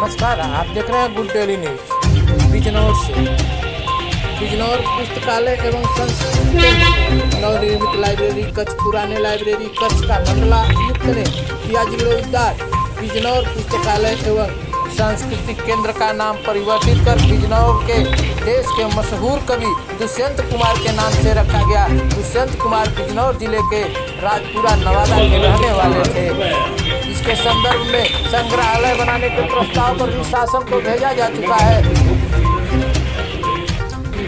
नमस्कार, आप देख रहे हैं गुड डेली न्यूज बिजनौर से। बिजनौर पुस्तकालय एवं संस्कृति केंद्र नवनिर्मित लाइब्रेरी कच्छ पुराने लाइब्रेरी कच्छ का मंडलायुक्त ने किया जिलोद्धार। बिजनौर पुस्तकालय एवं सांस्कृतिक केंद्र का नाम परिवर्तित कर बिजनौर के देश के मशहूर कवि दुष्यंत कुमार के नाम से रखा गया। दुष्यंत कुमार बिजनौर जिले के राजपुरा नवादा के रहने वाले थे। इसके संदर्भ में संग्रहालय बनाने के प्रस्ताव पर भी शासन को भेजा जा चुका है।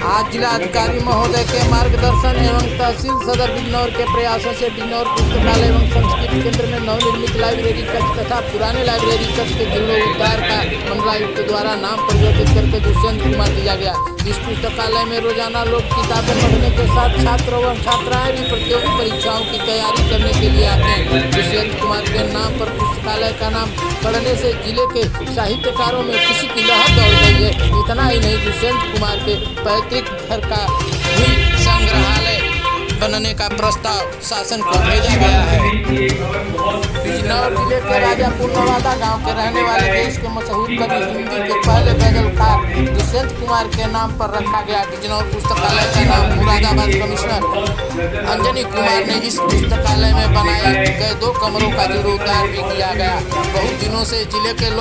आज जिलाधिकारी महोदय के मार्गदर्शन एवं तहसील सदर बिजनौर के प्रयासों से बिजनौर पुस्तकालय एवं संस्कृति केंद्र में नवनिर्मित लाइब्रेरी कच्छ तथा पुराने लाइब्रेरी कच्छ के जीर्णोद्धार का मंडलायुक्त द्वारा नाम परिवर्तित करके दुष्यंत कुमार दिया गया। इस पुस्तकालय में रोजाना लोग किताबें पढ़ने के साथ छात्र एवं छात्राएं भी प्रतियोगी परीक्षाओं की तैयारी करने के लिए आते हैं। दुष्यंत कुमार के नाम पर पुस्तकालय का नाम पढ़ने से जिले के साहित्यकारों में किसी की लहर दौड़ गई है। इतना ही नहीं, दुष्यंत कुमार के पैतृक घर का भी संग्रहालय बनने का प्रस्ताव शासन को भेजा गया है। बिजनौर जिले के राजापुर नवादा गांव के रहने वाले देश के मशहूर कवि हिंदी के पहले गजलकार दुष्यंत कुमार के नाम पर रखा गया। बिजनौर पुस्तकालय का नाम मुरादाबाद कमिश्नर अंजनी कुमार ने इस पुस्तकालय में बनाए गए 2 कमरों का जीर्णोद्धार भी किया गया। बहुत दिनों से जिले के लोग